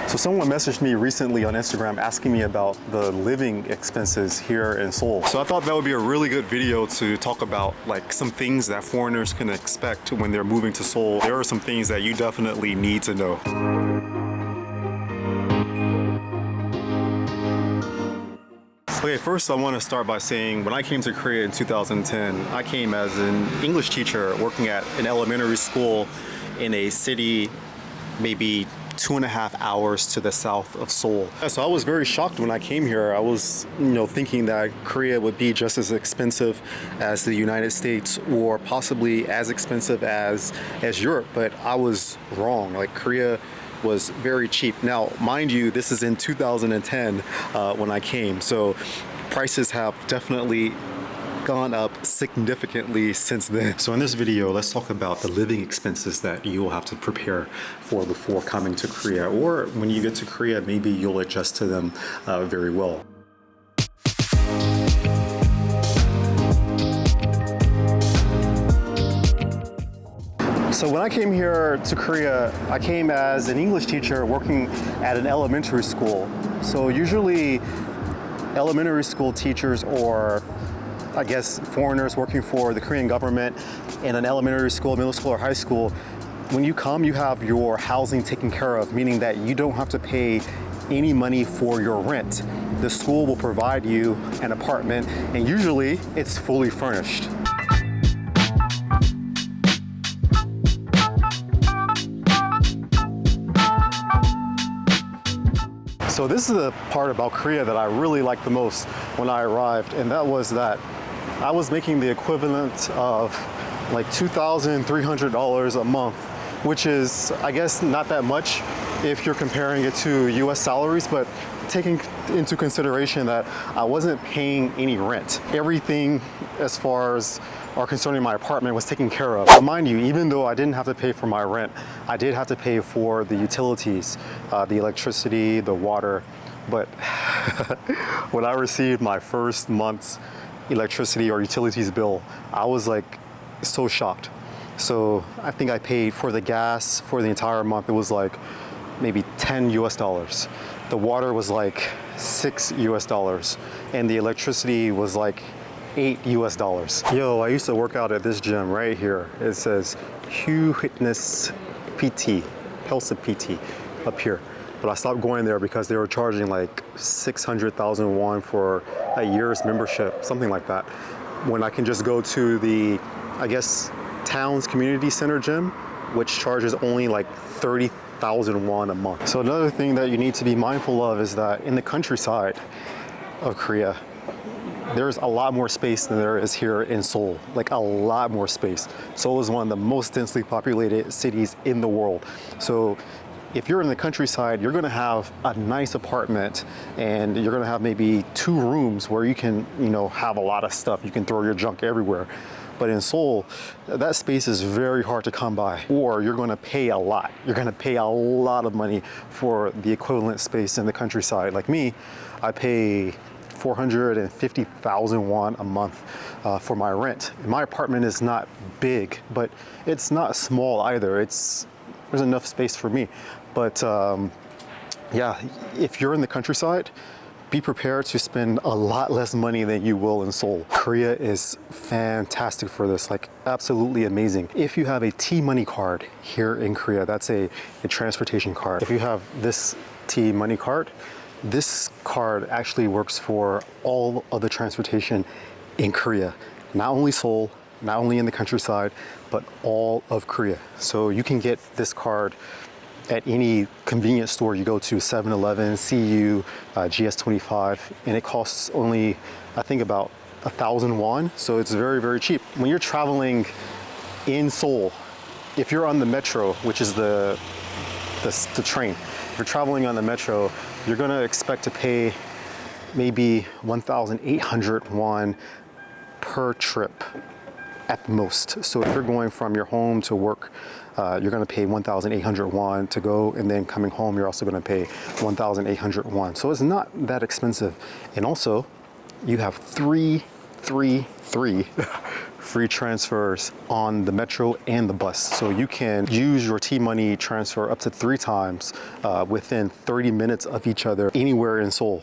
So someone messaged me recently on Instagram asking me about the living expenses here in Seoul. So I thought that would be a really good video to talk about like some things that foreigners can expect when they're moving to Seoul. There are some things that you definitely need to know. Okay, first I want to start by saying when I came to Korea in 2010, I came as an English teacher working at an elementary school in a city maybe 2.5 hours to the south of Seoul. So I was very shocked when I came here. I was, thinking that Korea would be just as expensive as the United States or possibly as expensive as Europe, but I was wrong. Like Korea was very cheap. Now, mind you, this is in 2010 when I came, so prices have definitely gone up significantly since then. So in this video, let's talk about the living expenses that you will have to prepare for before coming to Korea, or when you get to Korea, maybe you'll adjust to them very well. So when I came here to Korea, I came as an English teacher working at an elementary school. So usually elementary school teachers, or I guess foreigners working for the Korean government in an elementary school, middle school, or high school, when you come, you have your housing taken care of, meaning that you don't have to pay any money for your rent. The school will provide you an apartment, and usually it's fully furnished. So this is the part about Korea that I really liked the most when I arrived, and that was that I was making the equivalent of like $2,300 a month, which is, I guess, not that much if you're comparing it to US salaries, but taking into consideration that I wasn't paying any rent. Everything as far as concerning my apartment was taken care of. But mind you, even though I didn't have to pay for my rent, I did have to pay for the utilities, the electricity, the water. But when I received my first month's electricity or utilities bill, I was like so shocked. So I think I paid for the gas for the entire month. It was like maybe $10 US. The water was like $6 US, and the electricity was like $8 US. Yo, I used to work out at this gym right here. It says Hugh Fitness PT, Health PT up here. But I stopped going there because they were charging like 600,000 won for a year's membership, something like that. When I can just go to the, I guess, town's community center gym, which charges only like 30,000 won a month. So another thing that you need to be mindful of is that in the countryside of Korea, there's a lot more space than there is here in Seoul, like a lot more space. Seoul is one of the most densely populated cities in the world. So if you're in the countryside, you're gonna have a nice apartment, and you're gonna have maybe 2 rooms where you can, have a lot of stuff. You can throw your junk everywhere. But in Seoul, that space is very hard to come by, or you're gonna pay a lot. You're gonna pay a lot of money for the equivalent space in the countryside. Like me, I pay 450,000 won a month for my rent. My apartment is not big, but it's not small either. There's enough space for me. But yeah, if you're in the countryside, be prepared to spend a lot less money than you will in Seoul. Korea is fantastic for this, like absolutely amazing. If you have a T-Money card here in Korea, that's a transportation card. If you have this T-Money card, this card actually works for all of the transportation in Korea. Not only Seoul, not only in the countryside, but all of Korea. So you can get this card at any convenience store you go to, 7-Eleven, CU, GS25, and it costs only, I think, about 1,000 won. So it's very, very cheap. When you're traveling in Seoul, if you're on the metro, which is the train, if you're traveling on the metro, you're gonna expect to pay maybe 1,800 won per trip at most. So if you're going from your home to work, you're gonna pay 1,800 won to go, and then coming home, you're also gonna pay 1,800 won. So it's not that expensive. And also, you have three free transfers on the metro and the bus. So you can use your T-Money transfer up to 3 times within 30 minutes of each other anywhere in Seoul.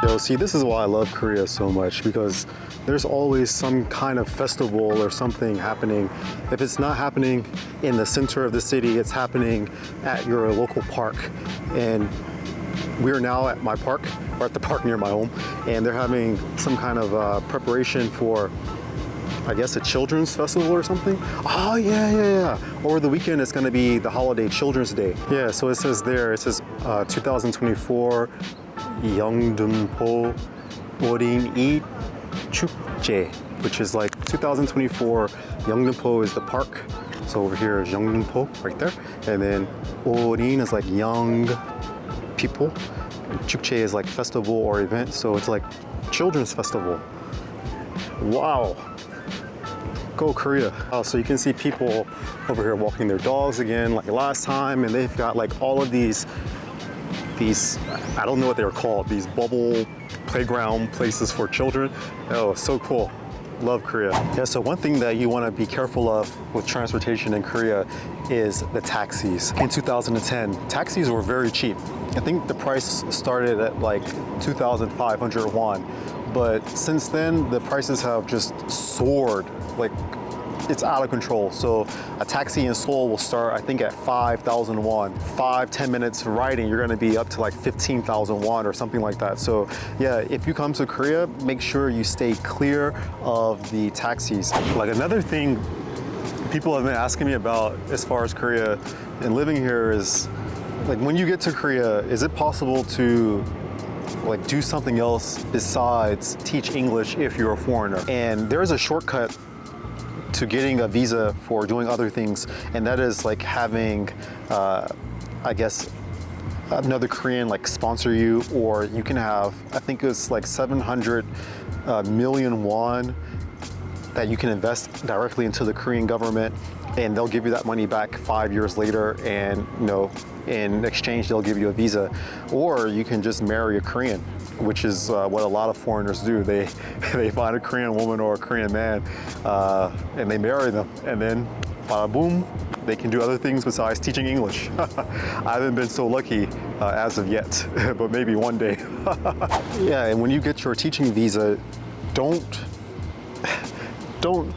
Yo, see, this is why I love Korea so much, because there's always some kind of festival or something happening. If it's not happening in the center of the city, it's happening at your local park. And we're now at my park, or at the park near my home, and they're having some kind of preparation for, I guess, a children's festival or something. Oh, yeah. Over the weekend, it's gonna be the holiday Children's Day. Yeah, so it says there, it says 2024 영등포 어린이 축제, which is like 2024. 영등포 is the park. So over here is 영등포, right there. And then 어린 is like young people. 축제 is like festival or event. So it's like children's festival. Wow. Go Korea. So you can see people over here walking their dogs again like last time, and they've got like all of these, I don't know what they were called, these bubble playground places for children. Oh, so cool. Love Korea. Yeah, so one thing that you want to be careful of with transportation in Korea is the taxis. In 2010, taxis were very cheap. I think the price started at like 2,500 won. But since then, the prices have just soared. Like, it's out of control. So a taxi in Seoul will start, I think, at 5,000 won. 5-10 minutes riding, you're gonna be up to like 15,000 won or something like that. So yeah, if you come to Korea, make sure you stay clear of the taxis. Like, another thing people have been asking me about as far as Korea and living here is, like, when you get to Korea, is it possible to like do something else besides teach English if you're a foreigner? And there's a shortcut to getting a visa for doing other things, and that is like having, I guess, another Korean like sponsor you, or you can have, I think it's like 700 million won that you can invest directly into the Korean government, and they'll give you that money back 5 years later, and in exchange they'll give you a visa. Or you can just marry a Korean, which is what a lot of foreigners do. They find a Korean woman or a Korean man, and they marry them, and then bada boom, they can do other things besides teaching English. I haven't been so lucky as of yet, but maybe one day. Yeah, and when you get your teaching visa, don't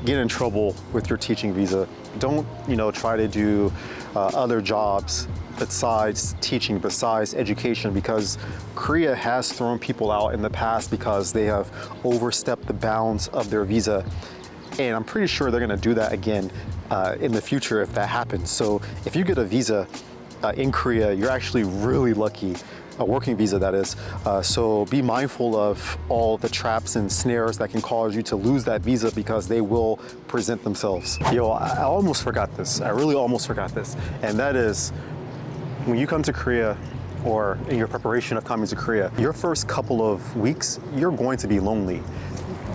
get in trouble with your teaching visa. Don't, try to do other jobs besides teaching, besides education, because Korea has thrown people out in the past because they have overstepped the bounds of their visa. And I'm pretty sure they're gonna do that again in the future if that happens. So if you get a visa in Korea, you're actually really lucky. A working visa, that is. So be mindful of all the traps and snares that can cause you to lose that visa, because they will present themselves. Yo, I almost forgot this. I really almost forgot this. And that is, when you come to Korea, or in your preparation of coming to Korea, your first couple of weeks, you're going to be lonely.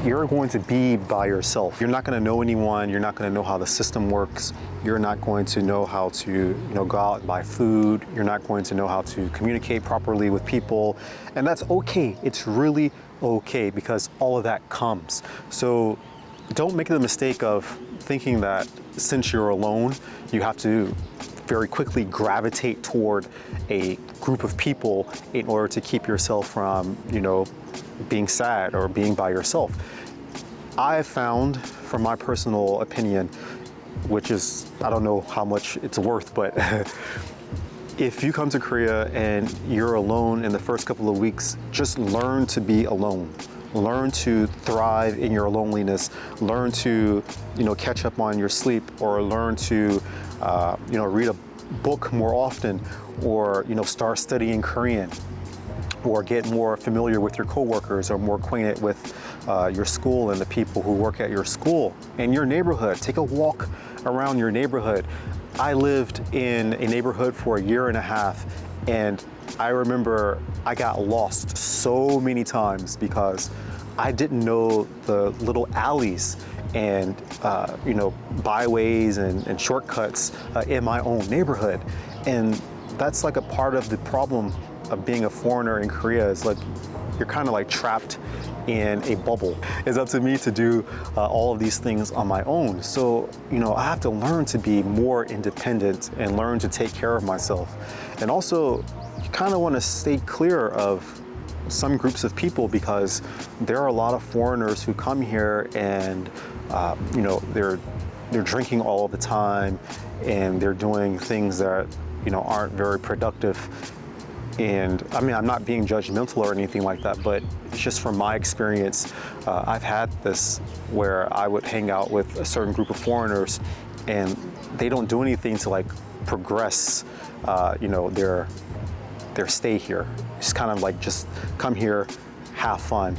You're going to be by yourself. You're not going to know anyone. You're not going to know how the system works. You're not going to know how to, go out and buy food. You're not going to know how to communicate properly with people. And that's okay. It's really okay, because all of that comes. So don't make the mistake of thinking that since you're alone, you have to very quickly gravitate toward a group of people in order to keep yourself from, being sad or being by yourself. I have found, from my personal opinion, which is, I don't know how much it's worth, but if you come to Korea and you're alone in the first couple of weeks, just learn to be alone. Learn to thrive in your loneliness. Learn to, catch up on your sleep, or learn to, read a book more often, or, start studying Korean, or get more familiar with your coworkers, or more acquainted with your school and the people who work at your school and your neighborhood. Take a walk around your neighborhood. I lived in a neighborhood for a year and a half, and I remember I got lost so many times because I didn't know the little alleys and byways and shortcuts in my own neighborhood. And that's like a part of the problem of being a foreigner in Korea, is like you're kind of like trapped in a bubble. It's up to me to do all of these things on my own. So, you know, I have to learn to be more independent and learn to take care of myself. And also, you kind of want to stay clear of some groups of people, because there are a lot of foreigners who come here and, you know, they're drinking all the time and they're doing things that, you know, aren't very productive. And I mean, I'm not being judgmental or anything like that, but it's just from my experience, I've had this where I would hang out with a certain group of foreigners and they don't do anything to like progress, you know, their stay here. It's kind of like just come here, have fun,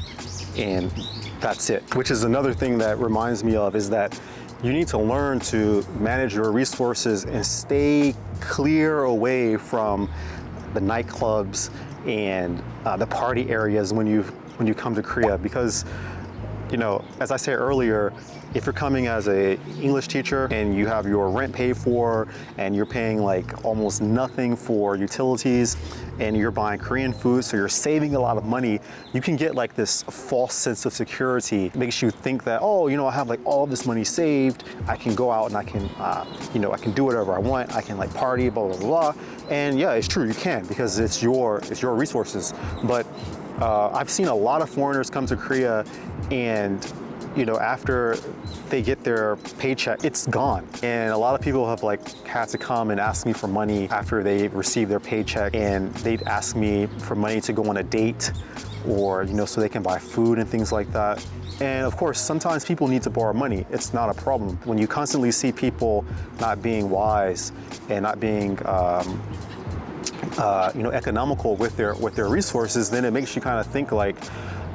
and that's it. Which is another thing that reminds me of is that you need to learn to manage your resources and stay clear away from the nightclubs and the party areas when you come to Korea, because, you know, as I said earlier, if you're coming as a English teacher and you have your rent paid for and you're paying like almost nothing for utilities and you're buying Korean food, so you're saving a lot of money, you can get like this false sense of security. It makes you think that, oh, you know, I have like all of this money saved, I can go out and I can, you know, I can do whatever I want, I can like party, blah, blah, blah. And yeah, it's true, you can, because it's your resources. But I've seen a lot of foreigners come to Korea and, you know, after they get their paycheck, it's gone. And a lot of people have like had to come and ask me for money after they receive their paycheck, and they'd ask me for money to go on a date, or, you know, so they can buy food and things like that. And of course, sometimes people need to borrow money. It's not a problem. When you constantly see people not being wise and not being you know, economical with their resources, then it makes you kind of think like,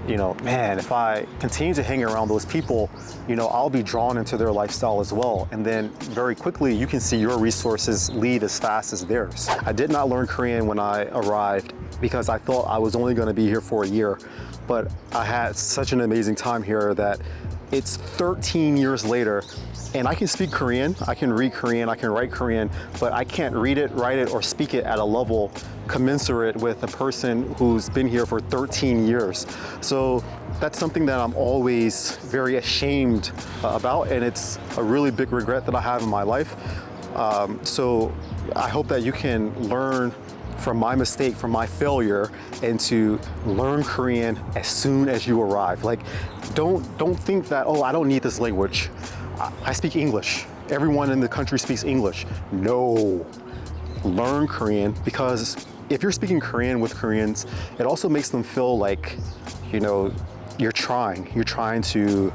you know, man, if I continue to hang around those people, you know, I'll be drawn into their lifestyle as well. And then very quickly, you can see your resources leave as fast as theirs. I did not learn Korean when I arrived because I thought I was only going to be here for a year. But I had such an amazing time here that it's 13 years later, and I can speak Korean, I can read Korean, I can write Korean, but I can't read it, write it, or speak it at a level commensurate with a person who's been here for 13 years. So that's something that I'm always very ashamed about, and it's a really big regret that I have in my life. So I hope that you can learn from my mistake, from my failure, and to learn Korean as soon as you arrive. Like, don't think that, oh, I don't need this language. I speak English. Everyone in the country speaks English. No, learn Korean, because if you're speaking Korean with Koreans, it also makes them feel like, you know, you're trying to,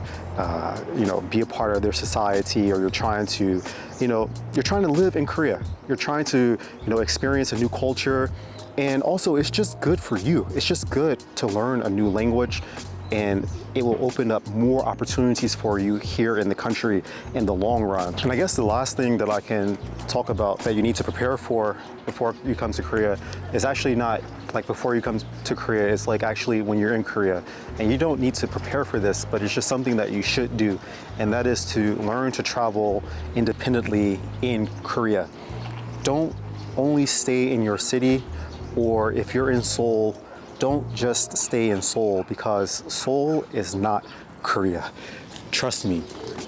you know, be a part of their society, or you're trying to, you know, you're trying to live in Korea. You're trying to, you know, experience a new culture. And also, it's just good for you. It's just good to learn a new language, and it will open up more opportunities for you here in the country in the long run. And I guess the last thing that I can talk about that you need to prepare for before you come to Korea is actually not like before you come to Korea, it's like actually when you're in Korea. And you don't need to prepare for this, but it's just something that you should do. And that is to learn to travel independently in Korea. Don't only stay in your city, or if you're in Seoul, don't just stay in Seoul, because Seoul is not Korea. Trust me,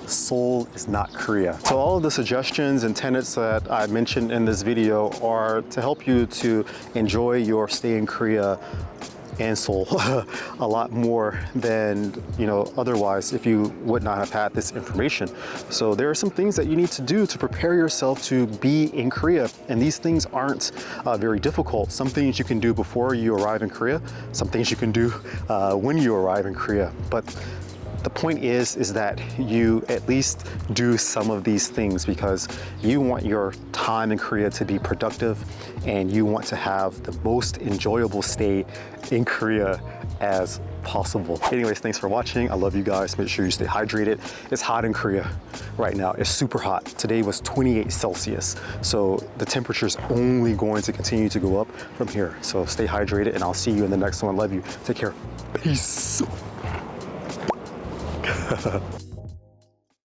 Seoul is not Korea. So all of the suggestions and tenets that I mentioned in this video are to help you to enjoy your stay in Korea and Seoul a lot more than, you know, otherwise if you would not have had this information. So there are some things that you need to do to prepare yourself to be in Korea, and these things aren't very difficult. Some things you can do before you arrive in Korea, some things you can do when you arrive in Korea. But the point is that you at least do some of these things, because you want your time in Korea to be productive, and you want to have the most enjoyable stay in Korea as possible. Anyways, thanks for watching. I love you guys. Make sure you stay hydrated. It's hot in Korea right now. It's super hot. Today was 28 Celsius. So the temperature is only going to continue to go up from here. So stay hydrated, and I'll see you in the next one. Love you. Take care. Peace.